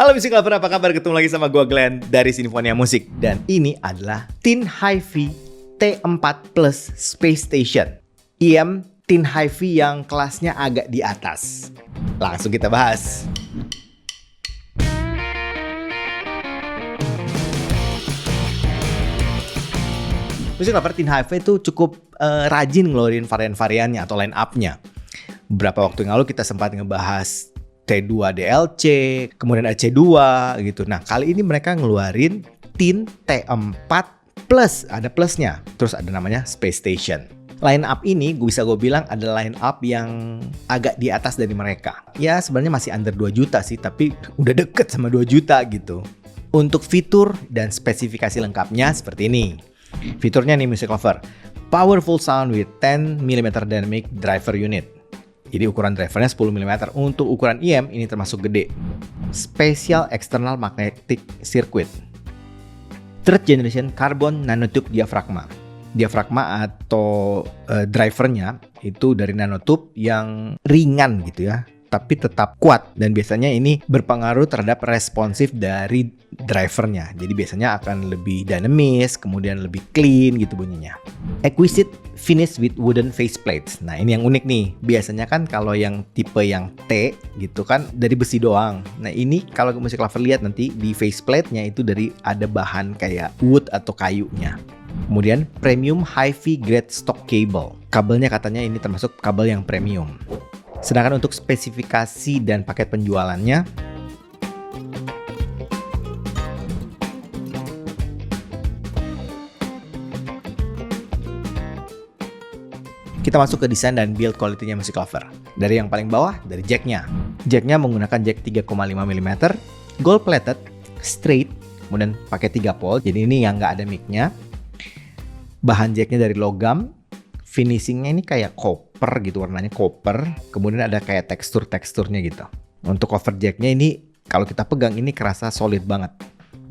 Halo Music Lover, apa kabar? Ketemu lagi sama gue Glenn dari Sinfonia Musik. Dan ini adalah Tin Hi-Fi T4 Plus Space Station IM Tin Hi-Fi yang kelasnya agak di atas. Langsung kita bahas. Music Lover, Tin Hi-Fi itu cukup rajin ngeluarin varian-variannya atau line up-nya. Beberapa waktu yang lalu kita sempat ngebahas T2 DLC, kemudian ada C2 gitu. Nah, kali ini mereka ngeluarin Tin T4 Plus, ada plusnya. Terus ada namanya Space Station. Line up ini bisa gue bilang ada line up yang agak di atas dari mereka. Ya sebenarnya masih under 2 juta sih, tapi udah deket sama 2 juta gitu. Untuk fitur dan spesifikasi lengkapnya seperti ini. Fiturnya nih Music Lover, powerful sound with 10mm dynamic driver unit. Jadi ukuran drivernya 10mm. Untuk ukuran IM ini termasuk gede. Special External Magnetic Circuit. Third Generation Carbon Nanotube Diaphragma. Diaphragma atau drivernya itu dari nanotube yang ringan gitu ya, tapi tetap kuat. Dan biasanya ini berpengaruh terhadap responsif dari drivernya. Jadi biasanya akan lebih dinamis, kemudian lebih clean gitu bunyinya. Exquisite finish with wooden faceplates. Nah ini yang unik nih. Biasanya kan kalau yang tipe yang T gitu kan dari besi doang. Nah ini kalau Music Lover lihat nanti di faceplate-nya itu dari ada bahan kayak wood atau kayunya. Kemudian premium Hi-Fi grade stock cable. Kabelnya katanya ini termasuk kabel yang premium. Sedangkan untuk spesifikasi dan paket penjualannya, kita masuk ke desain dan build quality-nya Music Lover. Dari yang paling bawah, dari jack-nya. Jack-nya menggunakan jack 3,5mm, gold plated, straight, kemudian pakai 3 pole, jadi ini yang nggak ada mic-nya. Bahan jack-nya dari logam, finishing-nya ini kayak copper gitu, warnanya copper, kemudian ada kayak teksturnya gitu. Untuk cover jack-nya ini, kalau kita pegang ini kerasa solid banget.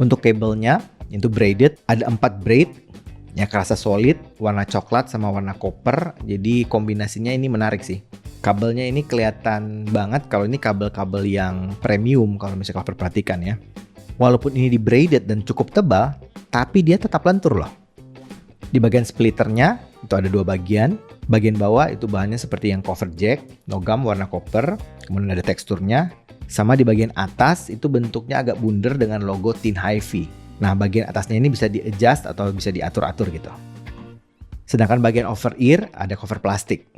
Untuk kabelnya, itu braided, ada 4 braid, yang kerasa solid, warna coklat sama warna copper, jadi kombinasinya ini menarik sih. Kabelnya ini kelihatan banget kalau ini kabel-kabel yang premium kalau misalnya Lover perhatikan ya. Walaupun ini di braided dan cukup tebal, tapi dia tetap lentur loh. Di bagian splitternya itu ada 2 bagian. Bagian bawah itu bahannya seperti yang cover jack, logam warna copper, kemudian ada teksturnya. Sama di bagian atas itu bentuknya agak bundar dengan logo Tin Hi-Fi. Nah, bagian atasnya ini bisa di-adjust atau bisa diatur-atur gitu. Sedangkan bagian over ear ada cover plastik.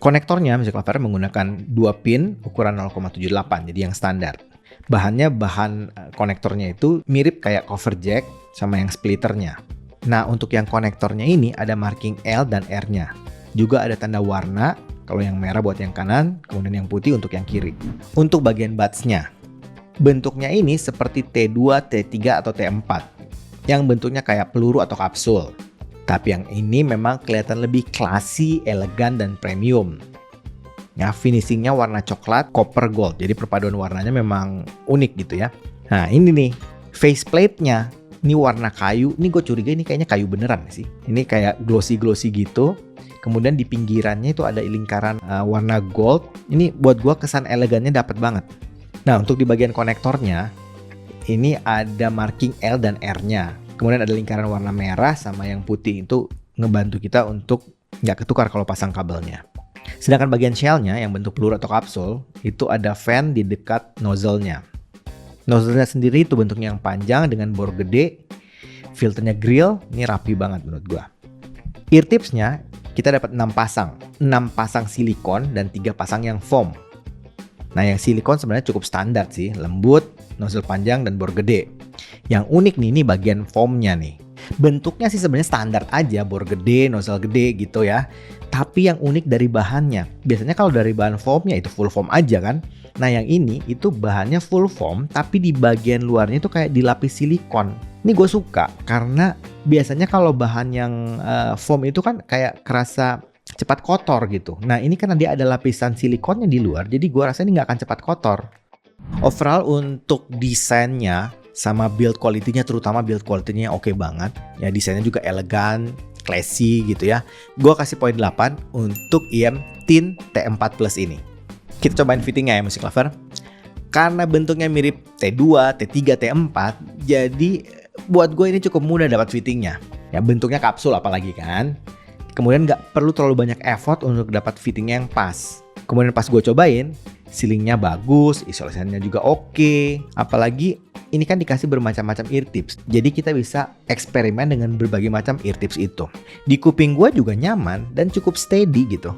Konektornya Music Lover menggunakan 2 pin ukuran 0,78, jadi yang standar. Bahan konektornya itu mirip kayak cover jack sama yang splitternya. Nah, untuk yang konektornya ini ada marking L dan R-nya. Juga ada tanda warna, kalau yang merah buat yang kanan, kemudian yang putih untuk yang kiri. Untuk bagian buds-nya, bentuknya ini seperti T2, T3, atau T4 yang bentuknya kayak peluru atau kapsul. Tapi yang ini memang kelihatan lebih classy, elegan, dan premium. Ya, finishingnya warna coklat, copper gold. Jadi perpaduan warnanya memang unik gitu ya. Nah ini nih, faceplate-nya. Ini warna kayu. Ini gue curiga ini kayaknya kayu beneran sih. Ini kayak glossy gitu. Kemudian di pinggirannya itu ada lingkaran warna gold. Ini buat gue kesan elegannya dapet banget. Nah, untuk di bagian konektornya, ini ada marking L dan R-nya. Kemudian ada lingkaran warna merah sama yang putih. Itu ngebantu kita untuk nggak ketukar kalau pasang kabelnya. Sedangkan bagian shell-nya yang bentuk peluru atau kapsul, itu ada fan di dekat nozzle-nya. Nozzle-nya sendiri itu bentuknya yang panjang dengan bor gede. Filternya grill, ini rapi banget menurut gua. Ear tips-nya, kita dapat 6 pasang. 6 pasang silikon dan 3 pasang yang foam. Nah, yang silikon sebenarnya cukup standar sih, lembut, nozzle panjang, dan bor gede. Yang unik nih, ini bagian foamnya nih. Bentuknya sih sebenarnya standar aja, bor gede, nozzle gede gitu ya. Tapi yang unik dari bahannya, biasanya kalau dari bahan foamnya itu full foam aja kan. Nah yang ini itu bahannya full foam, tapi di bagian luarnya itu kayak dilapis silikon. Ini gue suka, karena biasanya kalau bahan yang foam itu kan kayak kerasa cepat kotor gitu. Nah ini karena dia ada lapisan silikonnya di luar, jadi gue rasa ini nggak akan cepat kotor. Overall untuk desainnya sama build quality-nya, terutama build quality-nya oke banget. Ya desainnya juga elegan, classy gitu ya. Gue kasih poin 8 untuk IM Tin T4 Plus ini. Kita cobain fittingnya ya Music Lover. Karena bentuknya mirip T2, T3, T4, jadi buat gue ini cukup mudah dapat fittingnya. Ya bentuknya kapsul apalagi kan. Kemudian nggak perlu terlalu banyak effort untuk dapat fittingnya yang pas. Kemudian pas gue cobain, ceilingnya bagus, isolasinya juga oke. Apalagi ini kan dikasih bermacam-macam ear tips. Jadi kita bisa eksperimen dengan berbagai macam ear tips itu. Di kuping gue juga nyaman dan cukup steady gitu.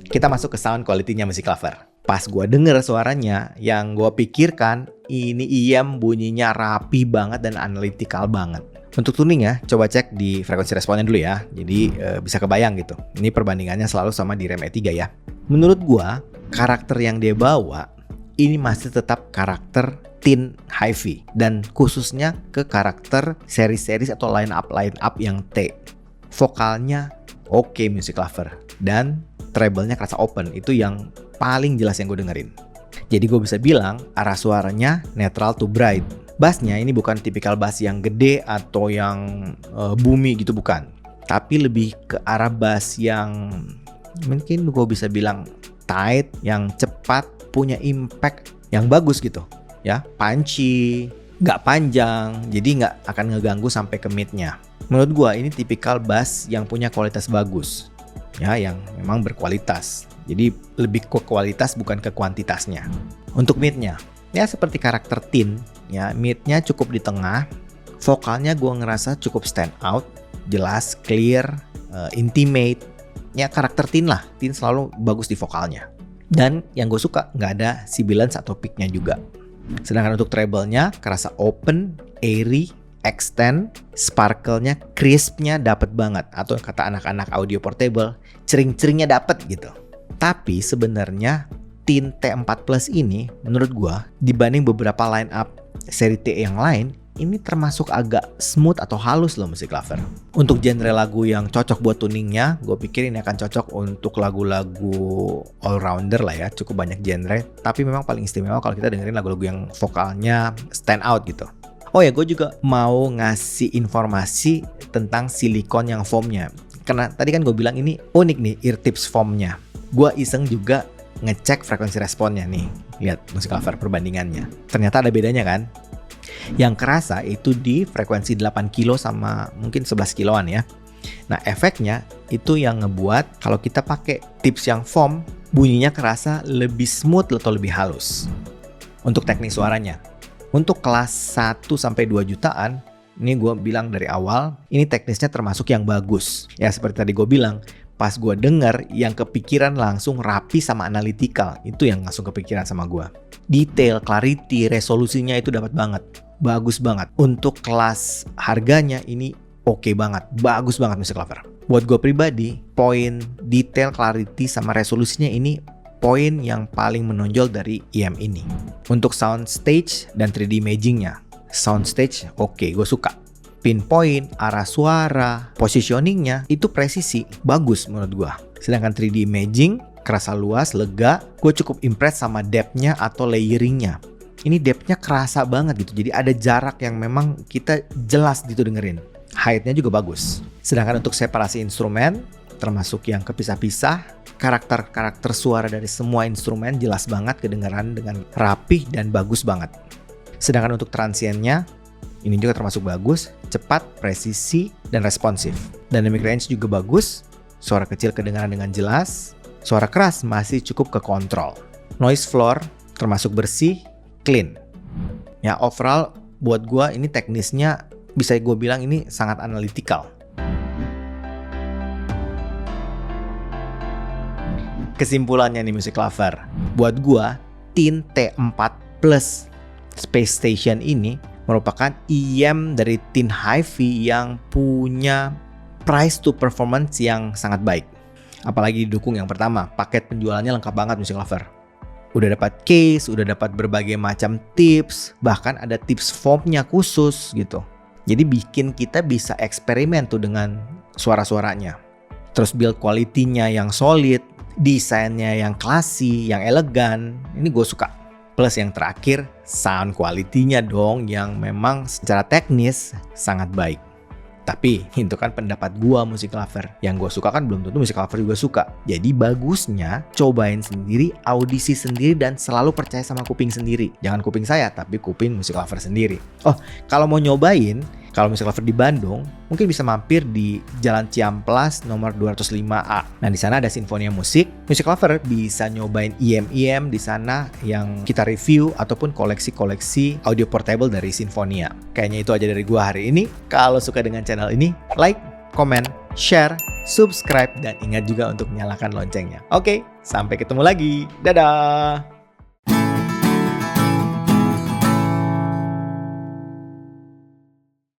Kita masuk ke sound quality-nya Music Lover. Pas gue denger suaranya, yang gue pikirkan ini IEM bunyinya rapi banget dan analytical banget. Untuk tuning ya, coba cek di frekuensi responnya dulu ya. Jadi bisa kebayang gitu. Ini perbandingannya selalu sama di RAM E3 ya. Menurut gue, karakter yang dia bawa ini masih tetap karakter teen hi-fi. Dan khususnya ke karakter seri-seri atau line-up yang T. Vokalnya oke Music Lover. Dan treble-nya kerasa open, itu yang paling jelas yang gue dengerin. Jadi gue bisa bilang arah suaranya netral to bright. Bassnya ini bukan tipikal bass yang gede atau yang boomy gitu, bukan. Tapi lebih ke arah bass yang mungkin gue bisa bilang tight, yang cepat, punya impact yang bagus gitu. Ya, punchy, gak panjang, jadi gak akan ngeganggu sampai ke mid-nya. Menurut gue ini tipikal bass yang punya kualitas bagus. Ya, yang memang berkualitas. Jadi lebih ke kualitas bukan ke kuantitasnya. Untuk mid-nya, ya seperti karakter teen, ya mid-nya cukup di tengah. Vokalnya gue ngerasa cukup stand out, jelas, clear, intimate. Ya karakter teen lah, teen selalu bagus di vokalnya. Dan yang gue suka nggak ada sibilance atau pick-nya juga. Sedangkan untuk treble-nya kerasa open, airy, extend, sparkle-nya, crisp-nya dapet banget. Atau kata anak-anak audio portable, cering-ceringnya dapet gitu. Tapi sebenarnya Teen T4 Plus ini menurut gua dibanding beberapa line up seri T yang lain, ini termasuk agak smooth atau halus loh Music Lover. Untuk genre lagu yang cocok buat tuningnya, gue pikir ini akan cocok untuk lagu-lagu all-rounder lah ya, cukup banyak genre. Tapi memang paling istimewa kalau kita dengerin lagu-lagu yang vokalnya stand out gitu. Oh ya, gue juga mau ngasih informasi tentang silikon yang foamnya. Karena tadi kan gue bilang ini unik nih ear tips foamnya. Gue iseng juga ngecek frekuensi responnya nih. Lihat Music Lover perbandingannya. Ternyata ada bedanya kan. Yang kerasa itu di frekuensi 8 kilo sama mungkin 11 kiloan ya. Nah efeknya itu yang ngebuat kalau kita pakai tips yang foam, bunyinya kerasa lebih smooth atau lebih halus. Untuk teknik suaranya. Untuk kelas 1-2 jutaan, ini gue bilang dari awal, ini teknisnya termasuk yang bagus. Ya seperti tadi gue bilang, pas gue denger yang kepikiran langsung rapi sama analytical. Itu yang langsung kepikiran sama gue. Detail, clarity, resolusinya itu dapat banget. Bagus banget. Untuk kelas harganya ini oke banget. Bagus banget Music Lover. Buat gue pribadi, poin detail, clarity, sama resolusinya ini poin yang paling menonjol dari IEM ini. Untuk soundstage dan 3D imagingnya, soundstage oke, gue suka. Pinpoint, arah suara, positioningnya itu presisi, bagus menurut gue. Sedangkan 3D imaging kerasa luas, lega. Gue cukup impress sama depth-nya atau layeringnya. Ini depth-nya kerasa banget gitu. Jadi ada jarak yang memang kita jelas gitu dengerin. Height-nya juga bagus. Sedangkan untuk separasi instrumen, termasuk yang kepisah-pisah, karakter suara dari semua instrumen jelas banget kedengaran dengan rapih dan bagus banget. Sedangkan untuk transiennya, ini juga termasuk bagus, cepat, presisi, dan responsif. Dynamic range juga bagus, suara kecil kedengaran dengan jelas, suara keras masih cukup ke kontrol. Noise floor termasuk bersih, clean. Ya overall buat gua ini teknisnya bisa gue bilang ini sangat analytical. Kesimpulannya nih Music Lover, buat gua Teen T4 Plus Space Station ini merupakan IEM dari Teen Hi-Fi yang punya price to performance yang sangat baik. Apalagi didukung yang pertama, paket penjualannya lengkap banget Music Lover. Udah dapat case, udah dapat berbagai macam tips, bahkan ada tips foamnya khusus gitu. Jadi bikin kita bisa eksperimen tuh dengan suara-suaranya. Terus build quality-nya yang solid, desainnya yang classy, yang elegan, ini gue suka. Plus yang terakhir, sound quality-nya dong yang memang secara teknis sangat baik. Tapi itu kan pendapat gua musik lover. Yang gua suka kan belum tentu musik lover juga suka. Jadi bagusnya cobain sendiri, audisi sendiri, dan selalu percaya sama kuping sendiri. Jangan kuping saya, tapi kuping musik lover sendiri. Oh, kalau mau nyobain, kalau musik lover di Bandung, mungkin bisa mampir di Jalan Ciamplas nomor 205A. Nah, di sana ada Sinfonia Musik. Musik lover bisa nyobain IM di sana yang kita review ataupun koleksi-koleksi audio portable dari Sinfonia. Kayaknya itu aja dari gua hari ini. Kalau suka dengan channel ini, like, komen, share, subscribe, dan ingat juga untuk nyalakan loncengnya. Oke, sampai ketemu lagi. Dadah!